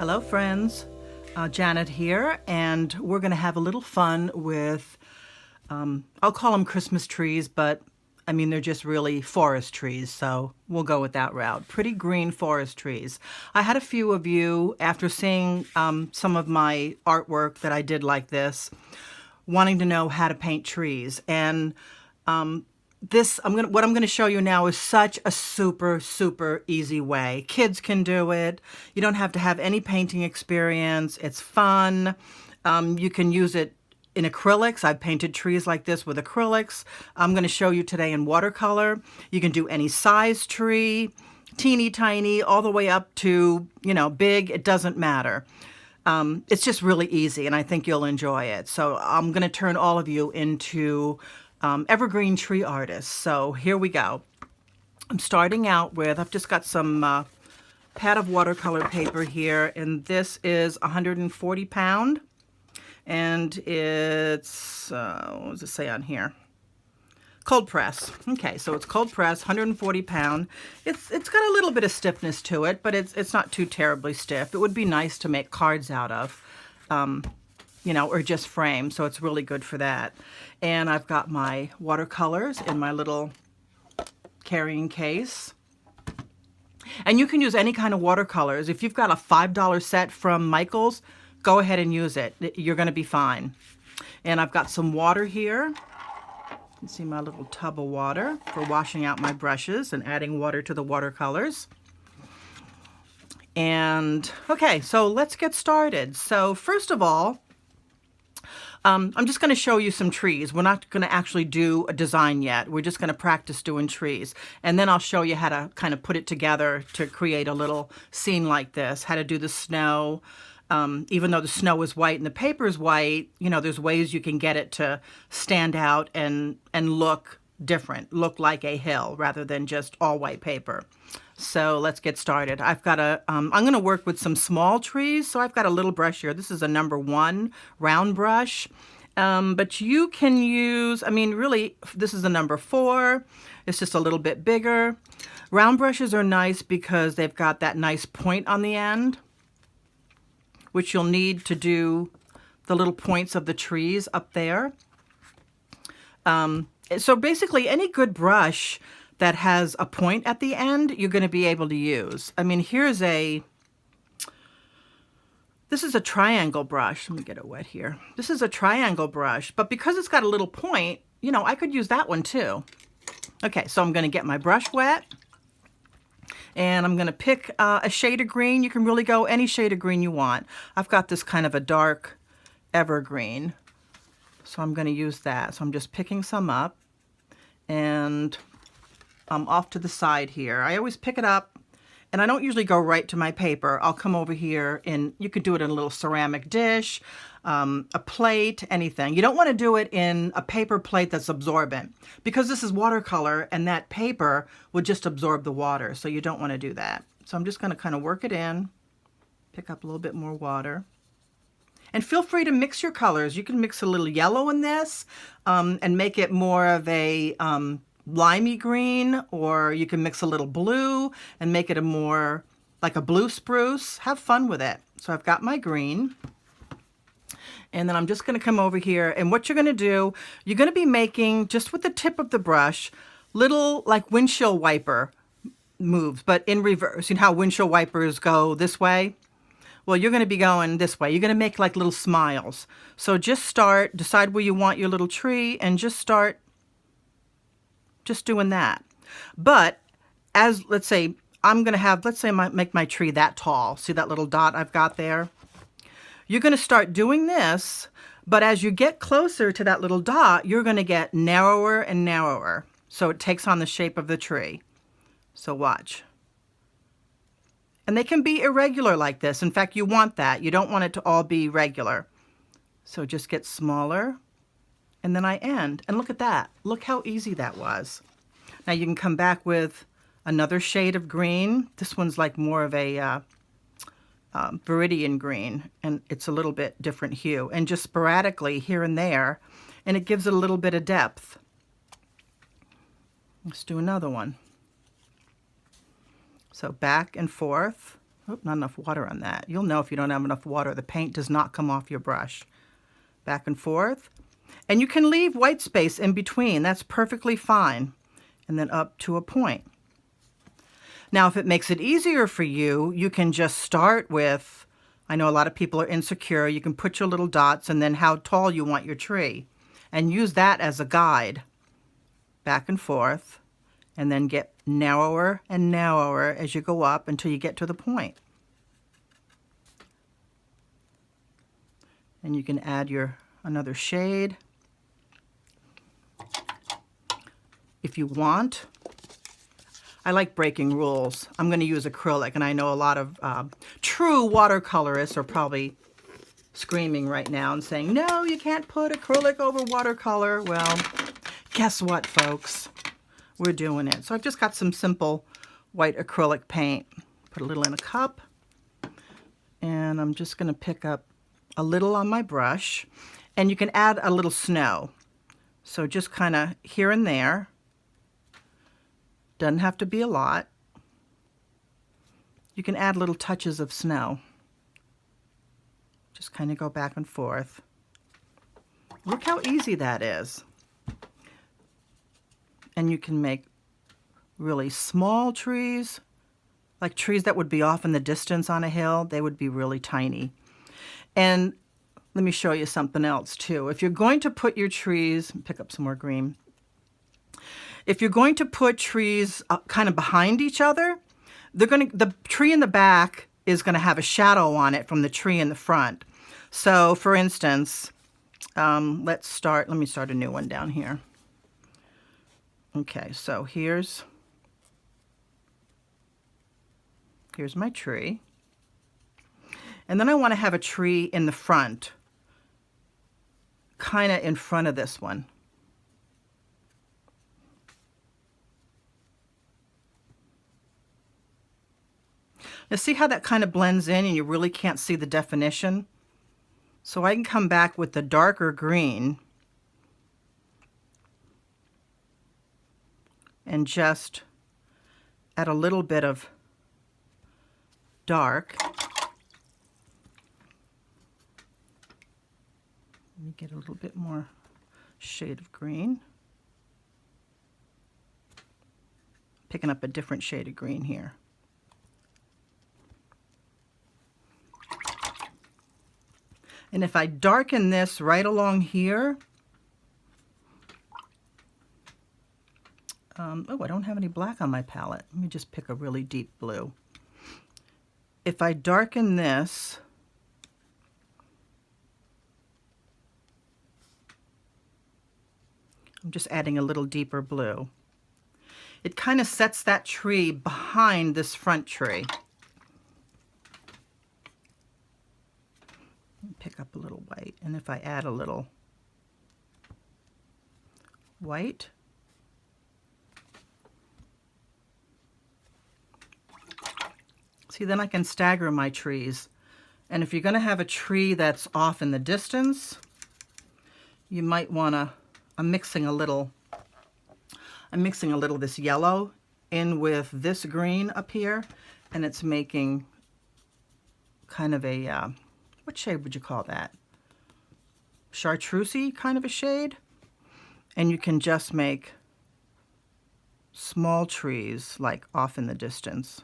Hello friends, Janet here, and we're going to have a little fun with, I'll call them Christmas trees, but I mean they're just really forest trees, so we'll go with that route. Pretty green forest trees. I had a few of you, after seeing some of my artwork that I did like this, wanting to know how to paint trees, and what I'm going to show you now is such a super easy way. Kids can do it. You don't have to have any painting experience. It's fun. You can use it in acrylics. I've painted trees like this with acrylics. I'm going to show you today in watercolor. You can do any size tree, teeny tiny, all the way up to, big. It doesn't matter. It's just really easy, and I think you'll enjoy it. So I'm going to turn all of you into evergreen tree artists. So here we go. I'm starting out with, I've just got some pad of watercolor paper here, and this is 140 pound, and it's, what does it say on here? Cold press. Okay, so it's cold press, 140 pound. It's got a little bit of stiffness to it, but it's not too terribly stiff. It would be nice to make cards out of, or just frame, so it's really good for that. And I've got my watercolors in my little carrying case. And you can use any kind of watercolors. If you've got a $5 set from Michael's, go ahead and use it. You're going to be fine. And I've got some water here. You can see my little tub of water for washing out my brushes and adding water to the watercolors. And okay, so let's get started. So first of all, I'm just going to show you some trees. We're not going to actually do a design yet. We're just going to practice doing trees. And then I'll show you how to kind of put it together to create a little scene like this, how to do the snow. Even though the snow is white and the paper is white, there's ways you can get it to stand out and look different, look like a hill rather than just all white paper. So let's get started. I've got I'm going to work with some small trees. So I've got a little brush here. This is a number 1 round brush. But you can use, really, this is a number 4. It's just a little bit bigger. Round brushes are nice because they've got that nice point on the end, which you'll need to do the little points of the trees up there. So basically any good brush that has a point at the end, you're going to be able to use. This is a triangle brush. Let me get it wet here. This is a triangle brush, but because it's got a little point, I could use that one too. Okay, so I'm going to get my brush wet, and I'm going to pick a shade of green. You can really go any shade of green you want. I've got this kind of a dark evergreen, so I'm going to use that. So I'm just picking some up, and I'm off to the side here. I always pick it up, and I don't usually go right to my paper. I'll come over here, and you could do it in a little ceramic dish, a plate, anything. You don't want to do it in a paper plate that's absorbent, because this is watercolor, and that paper would just absorb the water, so you don't want to do that. So I'm just going to kind of work it in, pick up a little bit more water. And feel free to mix your colors. You can mix a little yellow in this and make it more of a limey green, or you can mix a little blue and make it a more like a blue spruce. Have fun with it. So I've got my green, and then I'm just going to come over here, and what you're going to do, you're going to be making, just with the tip of the brush, little like windshield wiper moves, but in reverse. You know how windshield wipers go this way? Well, you're going to be going this way. You're going to make like little smiles. So just decide where you want your little tree, and just start just doing that. But let's say make my tree that tall. See that little dot I've got there? You're going to start doing this, but as you get closer to that little dot, you're going to get narrower and narrower. So it takes on the shape of the tree. So watch. And they can be irregular like this. In fact, you want that. You don't want it to all be regular. So just get smaller. And then I end. And look at that. Look how easy that was. Now you can come back with another shade of green. This one's like more of a viridian green, and it's a little bit different hue. And just sporadically here and there, and it gives it a little bit of depth. Let's do another one. So back and forth. Oh, not enough water on that. You'll know if you don't have enough water. The paint does not come off your brush. Back and forth. And you can leave white space in between. That's perfectly fine. And then up to a point. Now, if it makes it easier for you, you can just start with, I know a lot of people are insecure, you can put your little dots and then how tall you want your tree. And use that as a guide. Back and forth. And then get narrower and narrower as you go up until you get to the point. And you can add your another shade if you want. I like breaking rules. I'm going to use acrylic, and I know a lot of true watercolorists are probably screaming right now and saying, no, you can't put acrylic over watercolor. Well, guess what, folks? We're doing it. So I've just got some simple white acrylic paint. Put a little in a cup, and I'm just going to pick up a little on my brush, and you can add a little snow. So just kind of here and there. Doesn't have to be a lot. You can add little touches of snow. Just kind of go back and forth. Look how easy that is. And you can make really small trees, like trees that would be off in the distance on a hill. They would be really tiny. And let me show you something else too. If you're going to put your trees, pick up some more green. If you're going to put trees kind of behind each other, the tree in the back is going to have a shadow on it from the tree in the front. So for instance, let me start a new one down here. Okay, so here's my tree. And then I want to have a tree in the front, kind of in front of this one. Now see how that kind of blends in and you really can't see the definition? So I can come back with the darker green and just add a little bit of dark. Let me get a little bit more shade of green. Picking up a different shade of green here. And if I darken this right along here, oh, I don't have any black on my palette. Let me just pick a really deep blue. If I darken this, I'm just adding a little deeper blue. It kind of sets that tree behind this front tree. Pick up a little white, and if I add a little white, see, then I can stagger my trees. And if you're going to have a tree that's off in the distance, you might want to, I'm mixing a little of this yellow in with this green up here, and it's making kind of a, what shade would you call that? Chartreusey kind of a shade. And you can just make small trees like off in the distance.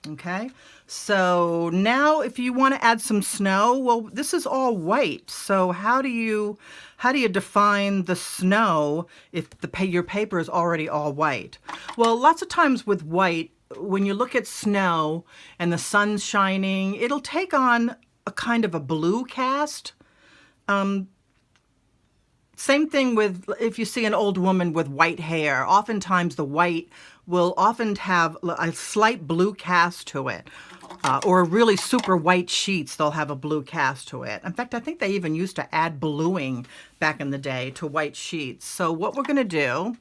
Okay, so now if you want to add some snow, well, this is all white. So how do you define the snow if your paper is already all white? Well, lots of times with white, when you look at snow and the sun's shining, it'll take on a kind of a blue cast. Same thing with if you see an old woman with white hair. Oftentimes the white will often have a slight blue cast to it. Or really super white sheets, they'll have a blue cast to it. In fact, I think they even used to add bluing back in the day to white sheets. So what we're going to do,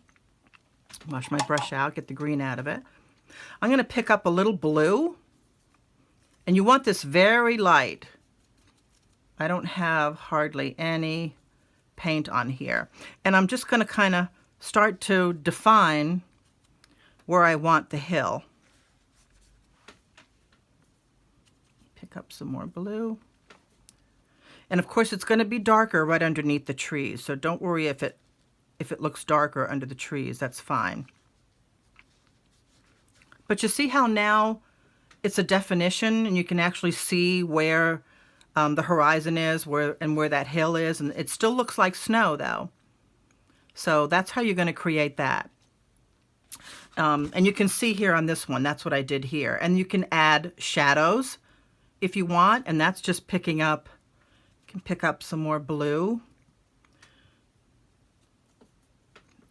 wash my brush out, get the green out of it. I'm going to pick up a little blue, and you want this very light. I don't have hardly any paint on here. And I'm just going to kind of start to define where I want the hill. Pick up some more blue. And of course it's going to be darker right underneath the trees, so don't worry if it looks darker under the trees, that's fine. But you see how now it's a definition and you can actually see where the horizon is, where that hill is, and it still looks like snow though. So that's how you're going to create that. And you can see here on this one, that's what I did here. And you can add shadows if you want, and that's just picking up, you can pick up some more blue.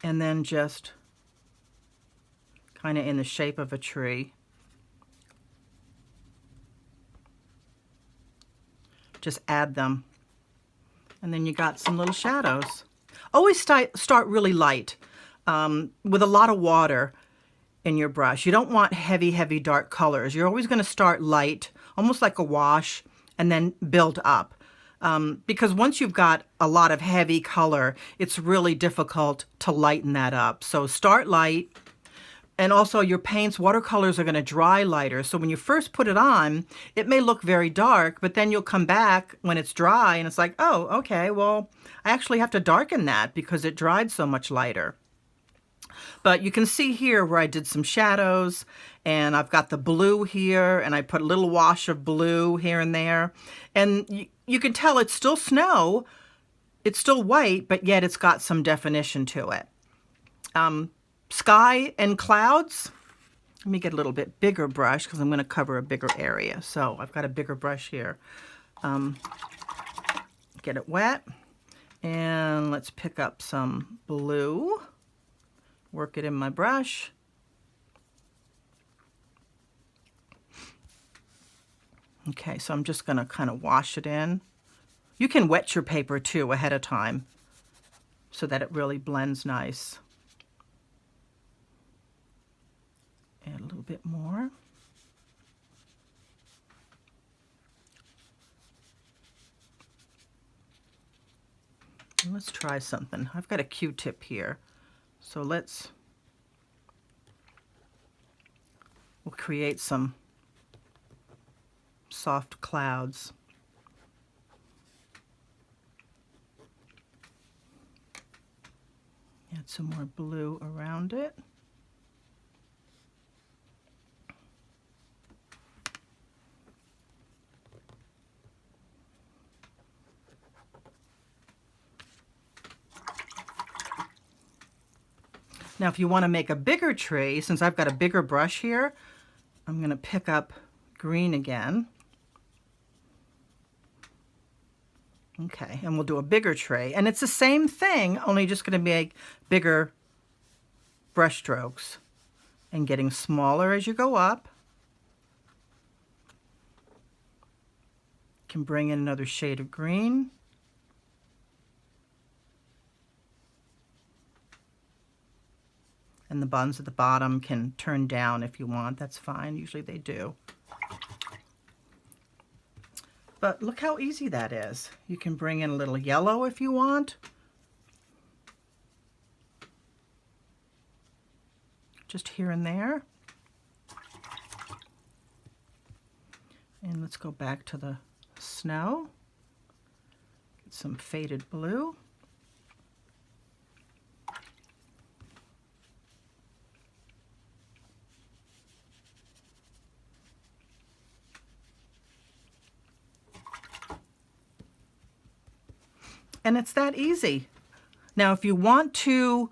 And then just kind of in the shape of a tree. Just add them. And then you got some little shadows. Always start really light with a lot of water in your brush. You don't want heavy, heavy dark colors. You're always going to start light, almost like a wash, and then build up. Because once you've got a lot of heavy color, it's really difficult to lighten that up. So start light. And also your paints, watercolors are going to dry lighter. So when you first put it on, it may look very dark, but then you'll come back when it's dry and it's like, oh, okay, well, I actually have to darken that because it dried so much lighter. But you can see here where I did some shadows, and I've got the blue here, and I put a little wash of blue here and there. And you can tell it's still snow, it's still white, but yet it's got some definition to it. Sky and clouds. Let me get a little bit bigger brush because I'm going to cover a bigger area. So I've got a bigger brush here. Get it wet. And let's pick up some blue. Work it in my brush. Okay, so I'm just going to kind of wash it in. You can wet your paper too ahead of time so that it really blends nice. Add a little bit more. And let's try something. I've got a Q-tip here. So we'll create some soft clouds. Add some more blue around it. Now, if you want to make a bigger tree, since I've got a bigger brush here, I'm going to pick up green again. Okay, and we'll do a bigger tree. And it's the same thing, only just going to make bigger brush strokes and getting smaller as you go up. You can bring in another shade of green. And the buttons at the bottom can turn down if you want. That's fine. Usually they do. But look how easy that is. You can bring in a little yellow if you want. Just here and there. And let's go back to the snow. Get some faded blue. And it's that easy. Now, if you want to,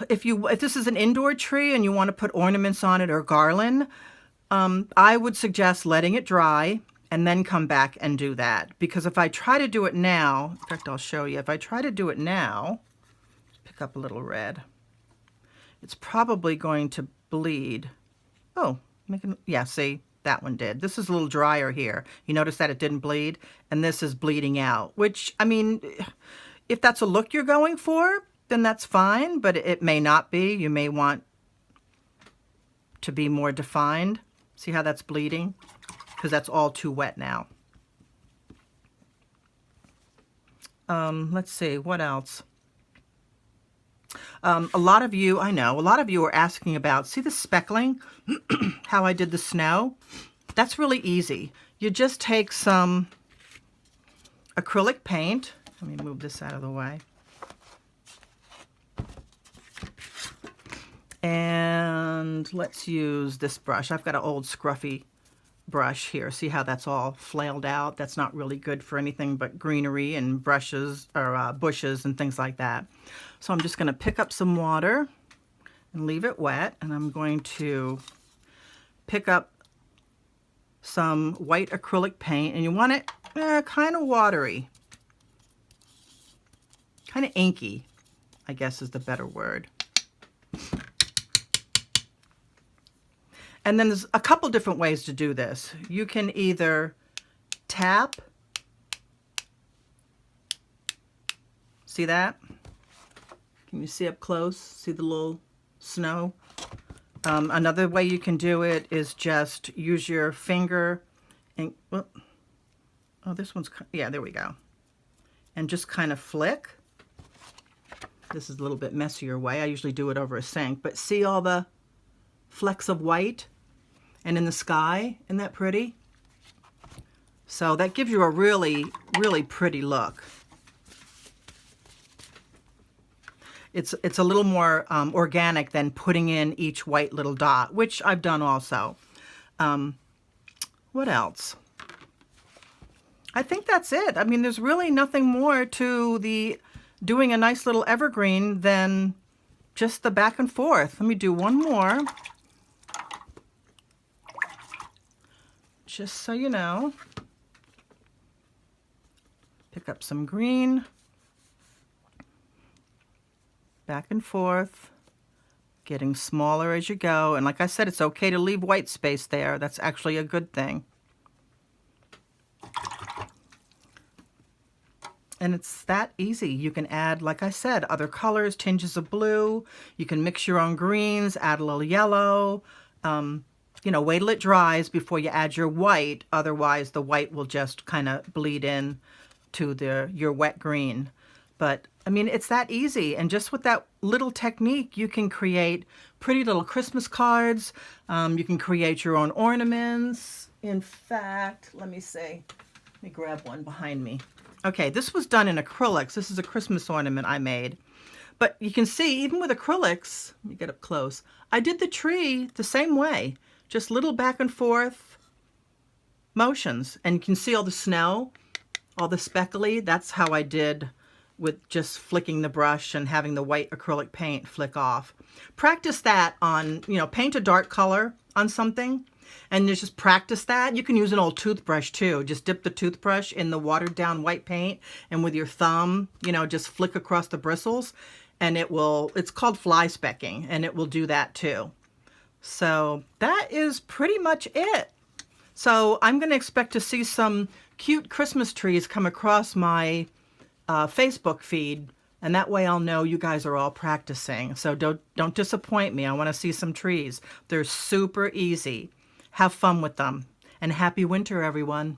if this is an indoor tree and you want to put ornaments on it or garland, I would suggest letting it dry and then come back and do that. Because if I try to do it now, in fact, I'll show you. If I try to do it now, pick up a little red, it's probably going to bleed. Oh, yeah, see? That one did. This is a little drier here. You notice that it didn't bleed, and this is bleeding out, which, I mean, if that's a look you're going for, then that's fine, but it may not be. You may want to be more defined. See how that's bleeding? Because that's all too wet now. Let's see, what else? A lot of you, I know, a lot of you are asking about, see the speckling? How I did the snow? That's really easy. You just take some acrylic paint. Let me move this out of the way. And let's use this brush. I've got an old scruffy brush here. See how that's all flailed out? That's not really good for anything but greenery and brushes or bushes and things like that. So I'm just going to pick up some water and leave it wet, and I'm going to pick up some white acrylic paint, and you want it kind of watery, kind of inky, I guess is the better word. And then there's a couple different ways to do this. You can either tap, see that? Can you see up close? See the little snow? Another way you can do it is just use your finger and, well, oh, this one's, yeah, there we go. And just kind of flick. This is a little bit messier way. I usually do it over a sink, but see all the flecks of white and in the sky? Isn't that pretty? So that gives you a really, really pretty look. It's a little more organic than putting in each white little dot, which I've done also. What else? I think that's it. I mean, there's really nothing more to the doing a nice little evergreen than just the back and forth. Let me do one more. Just so you know. Pick up some green. Back and forth. Getting smaller as you go. And like I said, it's okay to leave white space there. That's actually a good thing. And it's that easy. You can add, like I said, other colors, tinges of blue. You can mix your own greens, add a little yellow. You know, wait till it dries before you add your white. Otherwise, the white will just kind of bleed in to your wet green. But, I mean, it's that easy. And just with that little technique, you can create pretty little Christmas cards. You can create your own ornaments. In fact, let me see. Let me grab one behind me. Okay, this was done in acrylics. This is a Christmas ornament I made. But you can see, even with acrylics, let me get up close, I did the tree the same way. Just little back and forth motions. And you can see all the snow, all the speckly. That's how I did with just flicking the brush and having the white acrylic paint flick off. Practice that on, you know, paint a dark color on something and just practice that. You can use an old toothbrush too. Just dip the toothbrush in the watered down white paint and with your thumb, you know, just flick across the bristles and it will, it's called fly specking, and it will do that too. So that is pretty much it. So I'm going to expect to see some cute Christmas trees come across my Facebook feed, and that way I'll know you guys are all practicing. So don't disappoint me. I want to see some trees. They're super easy. Have fun with them. And happy winter, everyone.